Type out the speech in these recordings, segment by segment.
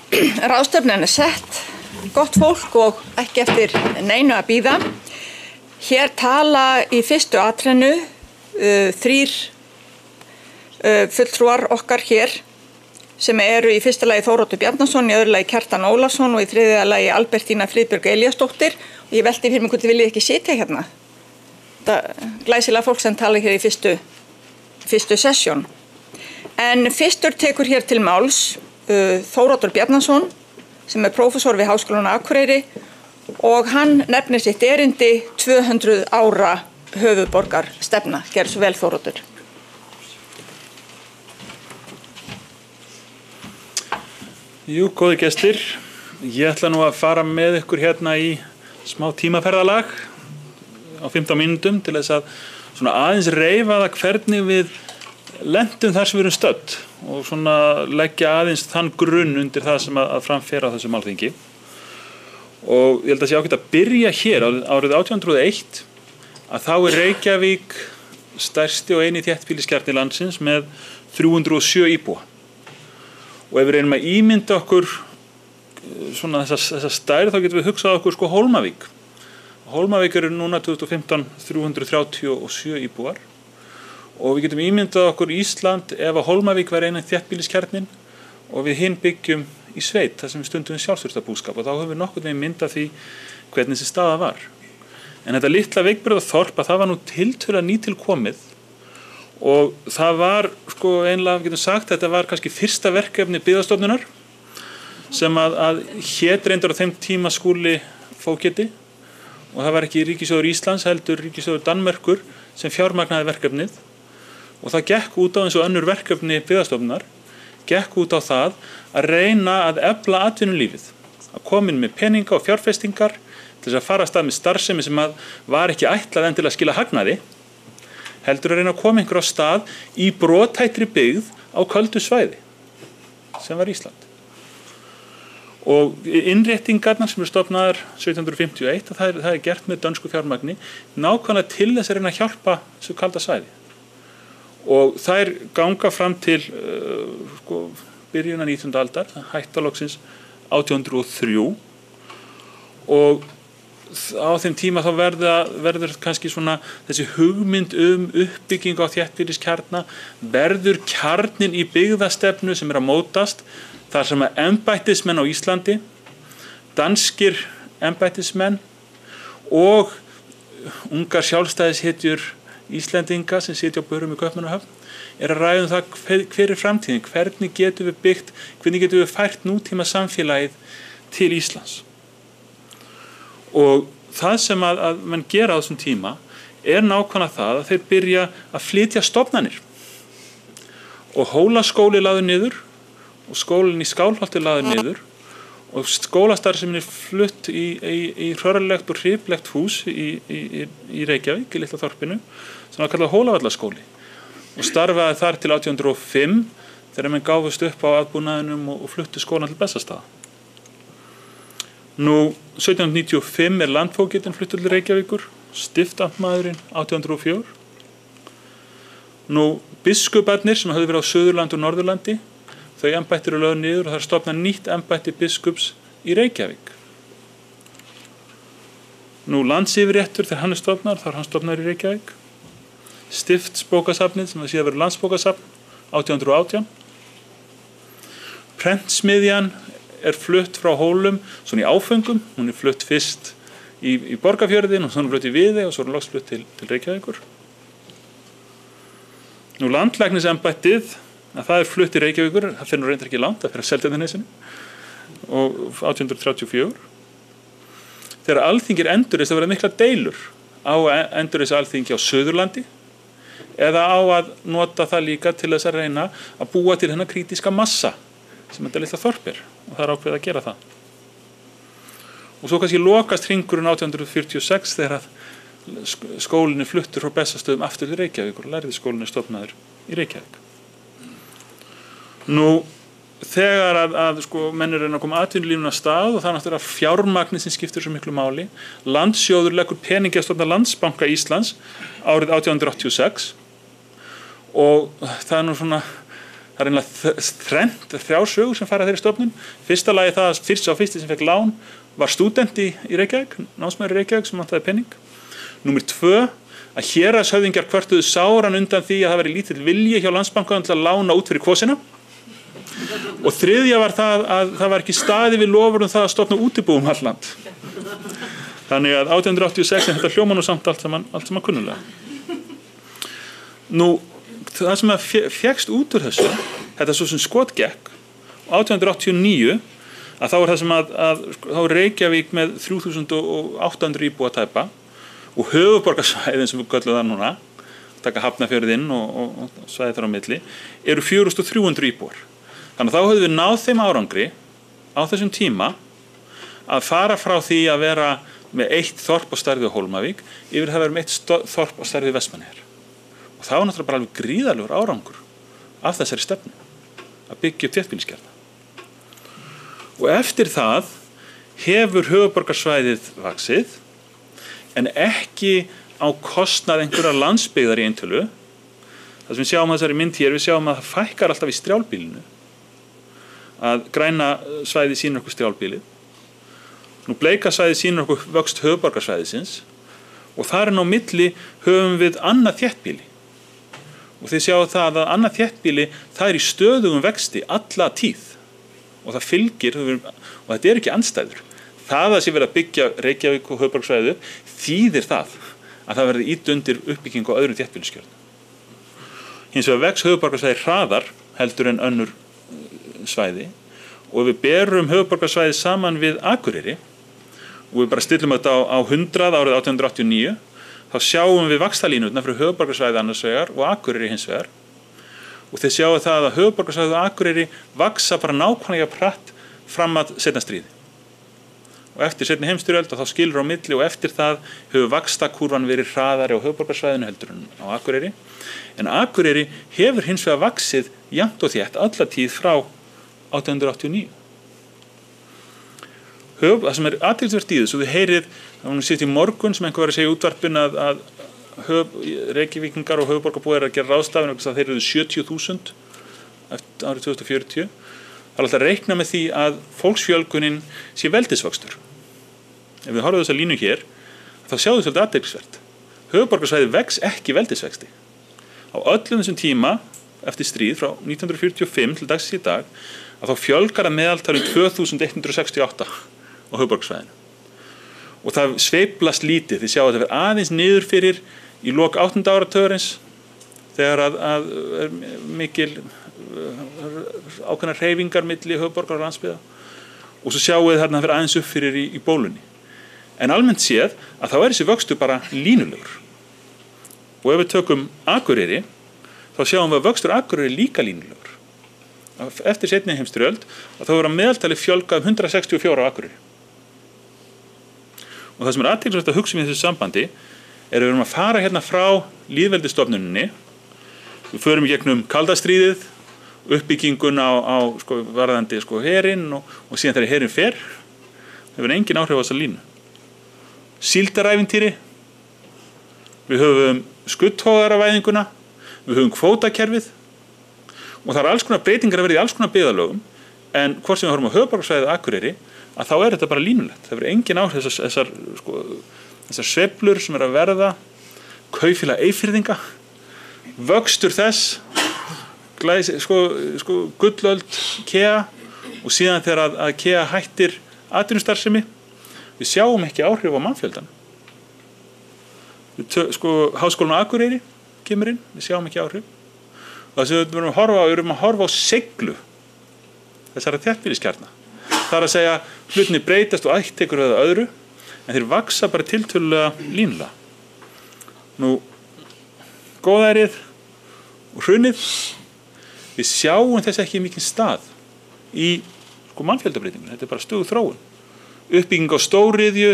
Ráðstefnan sett, gott fólk og ekki eftir neinu að bíða. Hér tala í fyrstu atrennu þrír fulltrúar okkar hér sem eru í fyrsta lagi Þóroddur Bjarnason, í öðru lagi Kjartan Ólafsson og í þriðja lagi Albertína Friðbjörg Elíasdóttir. Og ég velti fyrir mig hvort þið viljið ekki sitja hérna. Þetta glæsilega fólk sem tala hér í fyrstu sessjón. En fyrstur tekur hér til máls Þóroddur Bjarnason sem prófessor við Háskólann á Akureyri og hann nefnir sitt erindi 200 ára höfuðborgarstefna. Gerðu svo vel, Þóroddur. Jú, góði gestir. Ég ætla nú að fara með ykkur hérna í smá tímaferðalag á 15 mínútum til þess að svona aðeins reifa það hvernig við lentum þar sem við erum stödd og svona leggja aðeins þann grunn undir það sem að framfera á þessu málþingi. Og ég held að sé ágætt að byrja hér árið 1801 að þá er Reykjavík stærsti og eini þéttbýliskjarni landsins með 307 íbúa. Og ef við reynum að ímynda okkur svona þessa stærð þá getum við hugsað okkur sko Hólmavík. Hólmavík eru núna 2015 337 íbúar og við getum ímyndað okkur Ísland ef að Hólmavík væri eina þéttbýliskjarnin og við hinn byggjum í sveit þar sem við stundum við sjálfstjórnarbúskap og þá höfum við nokkurn veginn myndað því hvernig þessi staða var. En þetta litla veikburðarþorp að það var nú tiltölulega nýtilkomið og það var sko einlega, við getum sagt, þetta var kannski fyrsta verkefni Byggðastofnunar sem að hét reyndar á þeim tíma Skúli fógeti og það var ekki ríkissjóður Íslands heldur ríkissjóður Danmerkur sem fjármagnaði verkefnið og það gekk út á eins og önnur verkefni Byggðastofnunar, gekk út á það að reyna að efla atvinnulífið, að koma inn með peninga og fjárfestingar til þess að fara af stað með starfsemi sem að var ekki ætlað endilega að skila hagnaði, heldur að reyna að koma einhver á stað í brothættri byggð á köldu svæði sem var Ísland. Og innréttingarnar sem eru stofnaðar 1751, það er gert með dönsku fjármagni nákvæmlega til þess að reyna að hjálpa þessu kalda svæði. Og þær ganga fram til byrjuna 19. aldar, hættaloksins 1803 og á þeim tíma þá verður kannski svona þessi hugmynd uppbyggingu á þéttbýliskjarna, verður kjarnin í byggðastefnu sem er að mótast þar sem að embættismenn á Íslandi, danskir embættismenn og ungar sjálfstæðishetjur Íslendinga sem sitja á börum í Kaupmannahöfn er að ræða það hver er framtíðin, hvernig getum við byggt, hvernig getum við fært nútíma samfélagið til Íslands. Og það sem að menn gera á þessum tíma er nákvæmlega það að þeir byrja að flytja stofnanir. Og Hólaskóli lagður niður og skólinn í Skálholti lagður niður og skólastarfsemin er flutt í hrörlegt og hriplegt hús í Reykjavík, í litla þorpinu, sem var kallað Hólavallaskóli. Og starfaði þar til 1805 þegar menn gáfust upp á aðbúnaðinum og fluttu skólann til Bessastaða. Nú 1795 er landfógetinn fluttur til Reykjavíkur, stiftamtmaðurinn 1804. Nú biskuparnir sem höfðu verið á Suðurlandi og Norðurlandi, þau embættir eru lögð niður og það er stofnað nýtt embætti biskups í Reykjavík. Nú landsyfirréttur þegar hann er stofnaður, þá er hann stofnaður í Reykjavík. Stiftsbókasafnið sem það síðan verið landsbókasafn 1818. Prentsmiðjan er flutt frá Hólum svona í áföngum, hún er flutt fyrst í Borgarfjörðin og svona flutt í Viðey og svo er hún loks flutt til Reykjavíkur. Nú landlæknisembættið, það er flutt í Reykjavíkur, það finnur reyndar ekki langt, það fyrir að Seltjarnarnesinu og 1834. Þegar Alþingi er endurreist, það verða mikla deilur á að endurreisa Alþingi á Suðurlandi eða á að nota það líka til þess að reyna að búa til hennar krítiska massa sem þetta litla þorp er og það er ákveðið að gera það. Og svo kannski lokast hringurinn 1846 þegar að skólinn er fluttur frá Bessastöðum aftur til Reykjavíkur og lærðiskólinn er stofnaður í Reykjavík. Nú þegar að menn eru að koma atvinnulífinu af stað og það er náttúrulega fjármagnið sem skiptir svo miklu máli. Landssjóður leggur peningi að stofna Landsbanka Íslands árið 1886 og það er nú svona Það einlega þrjár sögur sem fara þeirri stofnun. Fyrsta lagi það að fyrsti sem fekk lán var stúdent í Reykjavík, námsmaður í Reykjavík sem vantaði penning. Númer 2, að héraðshöfðingjar kvörtuðu sáran undan því að það væri lítill vilji hjá Landsbankanum til að lána út fyrir kvosina. Og 3. var það að það var ekki staðið við loforðum það að stofna útibú allt land. Þannig að 1886 þetta hljóma nú samt allt saman kunnulega. Nú, það sem að fékkst út úr þessu, þetta svo sem skotgekk, 1889, að þá er það sem þá er Reykjavík með 3800 íbúa tæpa og höfuðborgarsvæðin sem við köllum það núna, taka Hafnarfjörðinn og svæði þar á milli, eru 4300 íbúar. Þannig að þá höfum við náð þeim árangri á þessum tíma að fara frá því að vera með 1 þorp á stærð við Hólmavík yfir það vera með 1 þorp á stærð við Vestmannaeyjar. Og það var náttúrulega bara alveg gríðarlegur árangur af þessari stefnu að byggja upp þéttbýliskjarna. Og eftir það hefur höfuðborgarsvæðið vaxið en ekki á kostnað einhverjar landsbyggðar í eintölu. Það sem við sjáum þessari mynd hér, við sjáum að það fækkar alltaf í strjálbýlinu. Að græna svæði sýnir okkur strjálbýlið. Nú bleika svæði sýnir okkur vöxt höfuðborgarsvæðisins og þar á milli höfum við annað þéttbýli. Og þið sjáu það að annað þéttbýli, það er í stöðugum vexti alla tíð. Og það fylgir, og þetta er ekki andstæður. Það að sé verið að byggja Reykjavík og höfuðborgarsvæðið þýðir það að það verði ýtt undir uppbyggingu á öðrum þéttbýliskjörnum. Hins vegar vex höfuðborgarsvæðið hraðar heldur en önnur svæði og við berum höfuðborgarsvæðið saman við Akureyri og við bara stillum þetta á 100 árið 1889 þá sjáum við vaxtalínurnar fyrir höfuðborgarsvæðið annars vegar og Akureyri hins vegar. Og þið sjáu það að höfuðborgarsvæðið og Akureyri vaksa bara nákvæmlega hratt fram að seinna stríði. Og eftir seinni heimsstyrjöld og þá skilur á milli og eftir það hefur vaxtakúrfan verið hraðari á höfuðborgarsvæðinu heldur en á Akureyri. En Akureyri hefur hins vegar vaxið jafnt og þétt alla tíð frá 1889. Það sem er athyglisvert í þessu, þið heyrið, það var nú síðast í morgun sem einhver var að segja í útvarpinu að Reykjavíkingar og höfuðborgarbúar að gera ráðstafinu að þeir eru 70.000 eftir árið 2040. Það er alltaf að reikna með því að fólksfjölgunin sé veldisvöxtur. Ef við horfum þessa línu hér, þá sjáum við svolítið athyglisvert. Höfuðborgarsvæði vex ekki veldisvexti. Á öllum þessum tíma eftir stríð frá 1945 til dagsins í dag að þá fjölgar að meðaltali 2168 á höfuðborgarsvæðinu. Og það sveiflast lítið, þið sjáu að það verður aðeins niður fyrir í lok 8. áratugarins þegar að er mikil ákveðnar hreyfingar milli höfuðborgar og landsbyggða og svo sjáu þið þarna að það verður aðeins upp fyrir í bólunni. En almennt séð að þá er þessi vöxtur bara línulegur. Og ef við tökum Akureyri þá sjáum við að vöxtur Akureyri líka línulegur. Eftir seinni heimsstyrjöld að þá verður að meðaltali fjölga 164 á Akureyri. Og það sem er athyglisvert að hugsa í þessu sambandi er að við erum að fara hérna frá lýðveldisstofnuninni. Við förum í gegnum kalda stríðið, uppbyggingun á varðandi herinn og síðan þegar herinn fer, það hefur engin áhrif á þessa línu. Síldarævintýri, við höfum skuddhóðaravæðinguna, við höfum kvótakerfið og það er alls konar breytingar að verða í alls konar byggðarlögum en hvort sem við horfum á höfuðborgarsvæðið Akureyri að þá er þetta bara línulegt. Það verður engin áhrif þessar sveiflur sem er að verða, kaupfélag Eyfirðinga, vöxtur þess, gullöld KEA og síðan þegar að KEA hættir atvinnustarfsemi, við sjáum ekki áhrif á mannfjöldan. Háskólinn á Akureyri kemur inn, við sjáum ekki áhrif. Það sem við erum að horfa á seiglu þessara þéttbýliskjarna. Það er að segja hlutinni breytast og ætt tekur það öðru en þeir vaksa bara tiltölulega línulega. Nú, góðærið og hrunið, við sjáum þess ekki mikinn stað í mannfjöldabreytingunni. Þetta er bara stöðug þróun. Uppbygging á stóriðju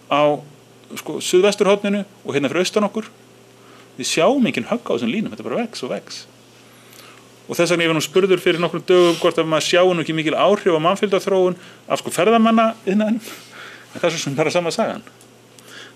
á suðvesturhorninu og hérna fyrir austan okkur. Við sjáum enginn högg á þessum línum, þetta bara vex og vex. Og þess vegna ég var nú spurður fyrir nokkrum dögum hvort að maður sjáu nú ekki mikil áhrif á mannfjöldaþróun af ferðamanna iðnaðinum. En það er svo sem bara sama sagan.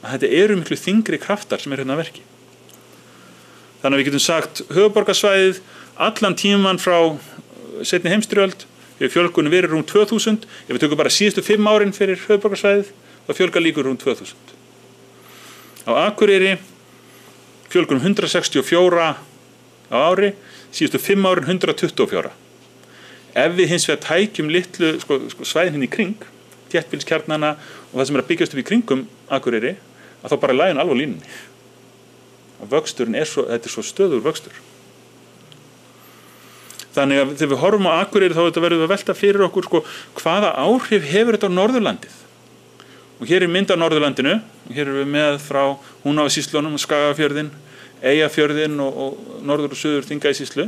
Að þetta eru miklu þyngri kraftar sem eru hérna að verki. Þannig að við getum sagt höfuðborgarsvæðið, allan tíman frá seinni heimsstyrjöld hefur fjölgun verið rúm 2000, ef við tökum bara síðustu 5 árin fyrir höfuðborgarsvæðið, þá fjölgar líkur rúm 2000. Á Akureyri fjölgun 164 á ári, síðustu 5 árin 124. Ef við hins vegar tækjum litlu svæðin hérna í kring, þéttbýliskjarnana og það sem að byggjast upp í kringum Akureyri, að þá bara lægin alveg á línunni. Og vöxturinn þetta er svo stöðugur vöxtur. Þannig að þegar við horfum á Akureyri þá verðum við að velta fyrir okkur hvaða áhrif hefur þetta á Norðurlandið. Og hér er mynd af Norðurlandinu, og hér erum við með frá Húnavatnssýslunum, Skagafjörðinn, Eyjafjörðinn og norður og suður Þingeyjarsýslu.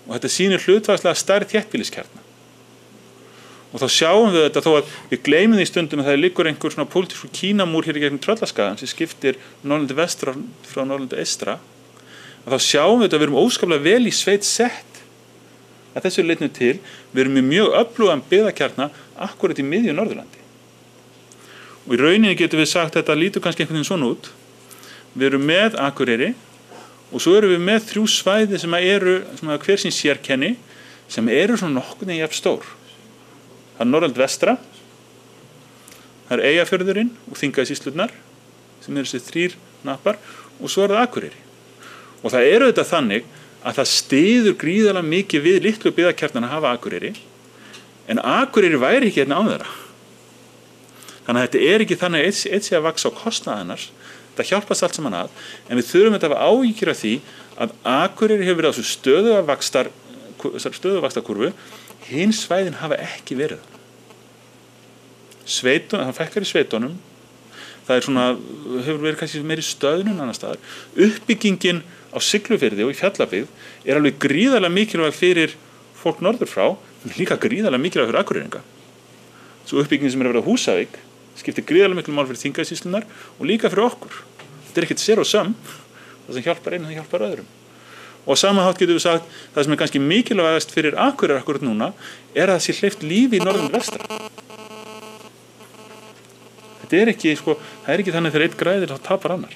Og þetta sýnir hlutfallslega stærð þéttbýliskjarna. Og þá sjáum við þetta þó að við gleymum því stundum að það liggur einhver svona pólitískur Kínamúr hér í gegnum Tröllaskagann sem skiptir Norðurlandi vestra frá Norðurlandi eystra. Að þá sjáum við þetta að við erum óskaplega vel í sveit sett að þessu leitinu til. Við erum með mjög öflugan byggðakjarna akkurat í miðju Norðurlandi. Og í rauninni getum við sagt að þetta lítur kannski einhvern veginn svona út. Við erum með Akureyri og svo erum við með 3 svæði sem eru hver sín sérkenni sem eru svona nokkurn veginn jafn stór. Það er Norðurland vestra, það er Eyjafjörðurinn og Þingeyjarsýslurnar sem eru þessi 3 hnappar og svo er það Akureyri. Og það eru þetta þannig að það styður gríðarlega mikið við litlu byggðakjarnana að hafa Akureyri, en Akureyri væri ekki hérna án þeirra. Þannig að þetta er ekki þannig að eitt sé að vaxa á kostnað hennar, þetta hjálpast allt saman að, en við þurfum þetta að hafa áhyggjur af því að Akureyri hefur verið á þessu stöðuga vaxtarkurvu, hinn svæðin hafa ekki verið. Það fækkar í sveitunum, það er svona, hefur verið kannski meiri stöðnun annar staðar. Uppbyggingin á Siglufirði og í Fjallabyggð er alveg gríðarlega mikilvæg fyrir fólk norður frá, en líka gríðarlega mikilvæg fyrir Akureyringa. Svo uppbyggingin sem er að vera á Húsavík skiptir gríðarlega miklu mál fyrir Þingeyjarsýslurnar og líka fyrir okkur. Þetta er ekkert sér og söm, það sem hjálpar einu, það hjálpar öðrum. Og á sama hátt getum við sagt, það sem er kannski mikilvægast fyrir Akureyri akkurat núna, er að það sé hleypt lífi í Norðurlandi vestra. Þetta er ekki, það er ekki þannig þegar einn græðir þá tapar annar.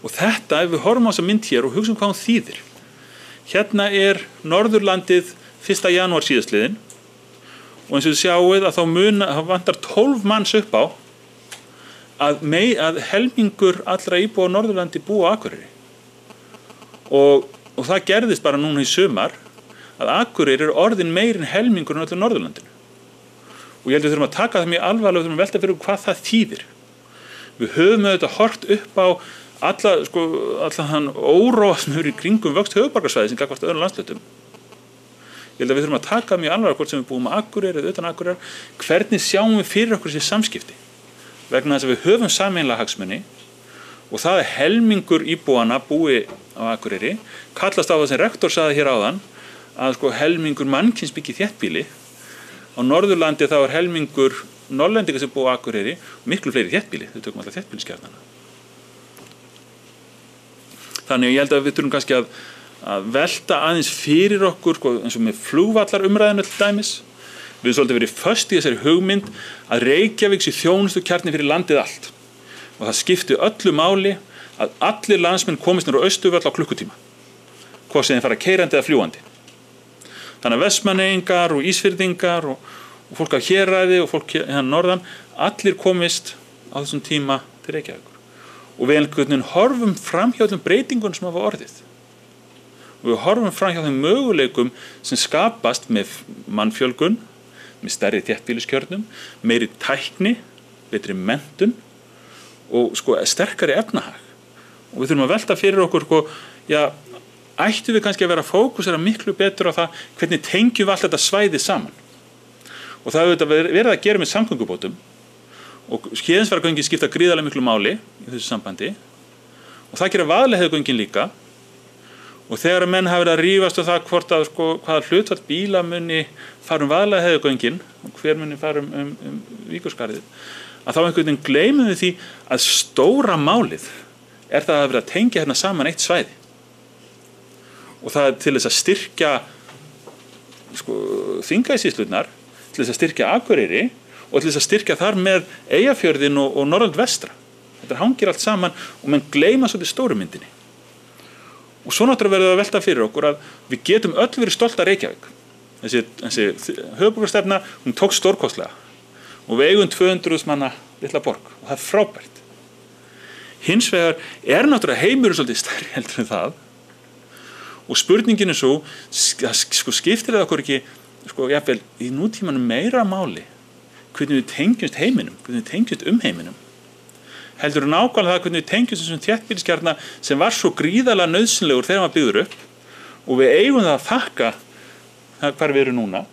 Og þetta, ef við horfum á þessa mynd hér og hugsaum hvað hún þýðir. Hérna er Norðurlandið 1. janúar síðastliðinn og eins og þið sjáuð að þá vantar 12 manns upp á að helmingur allra íbúa á Norðurlandi búa á Akureyri. Og það gerðist bara núna í sumar að Akureyri er orðin meirinn helmingur en öllu Norðurlandinu. Og ég held að við þurfum að taka það mjög alvarlega og þurfum að velta fyrir hvað það þýðir. Við höfum auðvitað hort upp á alla þann óróa sem hefur í kringum vöxt höfuðborgarsvæði sem gagnvart öðrum landshlutum. Ég held að við þurfum að taka mjög alvarlega hvort sem við búum á Akureyri eða utan Akureyrar, hvernig sjáum við fyrir okkur þessi samskipti. Vegna þess að við höfum sameiginlega hagsmuni og það er helmingur íbúanna búi á Akureyri, kallast á það sem rektor sagði hér áðan að helmingur mannkyns byggi þéttbýli. Á Norðurlandi þá er helmingur Norðlendinga sem búa á Akureyri miklu fleiri þéttbýli, þau tökum alltaf þéttbýliskjarnana. Þannig að ég held að við þurfum kannski að velta aðeins fyrir okkur eins og með flugvallarumræðinu til dæmis. Við höfum svolítið verið föst í þessari hugmynd að Reykjavík sé þjónustukjarni fyrir landið allt. Og það skipti öllu máli að allir landsmenn komist niður á Austurvöll á klukkutíma. Hvort sem þeir fara keyrandi eða fljúgandi. Þannig að Vestmannaeyingar og Ísfirðingar og fólk af Héraði og fólk hérna norðan, allir komist á þessum tíma til Reykjavíkur. Og við einhvern veginn horfum fram hjá þeim breytingunum sem hafa orðið. Og við horfum fram hjá þeim möguleikum sem skapast með mannfjölgun, með stærri þéttbýliskjörnum, meiri tækni, betri menntun og sterkari efnahag. Og við þurfum að velta fyrir okkur, ættum við kannski að vera að fókusera miklu betur á það hvernig tengjum við allt þetta svæði saman. Og það hefur verið að gera með samgöngubótum og Héðinsfjarðargöngin skipta gríðarlega miklu máli í þessu sambandi og það gera Vaðlaheiðargöngin líka. Og þegar menn hafa verið að rífast um það hvort að hvaða hlutfall bíla muni fara Vaðlaheiðargöngin og hver muni fara Víkurskarðið, að þá einhvern veginn gleymum við því að stóra málið er það að vera að tengja hérna saman eitt svæði. Og það er til þess að styrkja Þingeyjarsýslurnar, til þess að styrkja Akureyri og til þess að styrkja þar með Eyjafjörðinn og Norðurland vestra. Þetta hangir allt saman og menn gleyma svolítið stóru myndinni. Og svo náttúrulega verður að velta fyrir okkur að við getum öll verið stolt af Reykjavík. Þessi höfuðborgarstefna, hún tók stórkostlega og við eigum 200.000 manna litla borg og það er frábært. Hins vegar náttúrulega heimurinn svolítið stærri heldur en það og spurningin svo, skiptir það okkur ekki, jafnvel í nútímanum meira máli hvernig við tengjumst heiminum, hvernig við tengjumst heiminum. Heldur nákvæmlega það hvernig við tengjumst þessum þéttbýliskjarna sem var svo gríðarlega nauðsynlegur þegar maður byggður upp og við eigum það að þakka hvar við erum núna.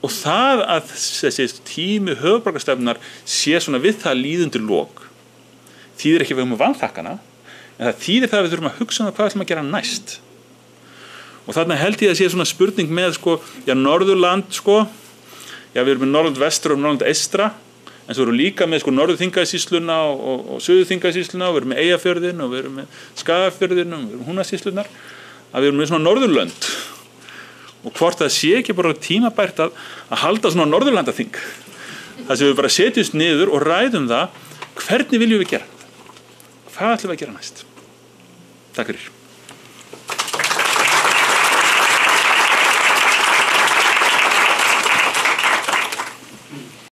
Og það að þessi tími höfuðborgarstefnunar sé svona við það líðundir lok þýðir ekki við um vanþakkana, en það þýðir það að við þurfum að hugsa hvað við ætlum að gera næst. Og þarna held ég að sé svona spurning með Norðurland, við erum með Norðurland-vestra og Norðurland-eystra, en svo erum við líka með Norður-Þingeyjarsýsluna og Suður-Þingeyjarsýsluna og við erum með Eyjafjörðinn og við erum með Skagafjörðinn og við erum Húnasýslunar, að við erum með svona Norðurlönd. Og hvort það sé ekki bara tímabært að halda svona Norðurlandaþing. Það sem við bara setjumst niður og ræðum það, hvernig viljum við gera? Hvað ætlum við að gera næst? Takk fyrir.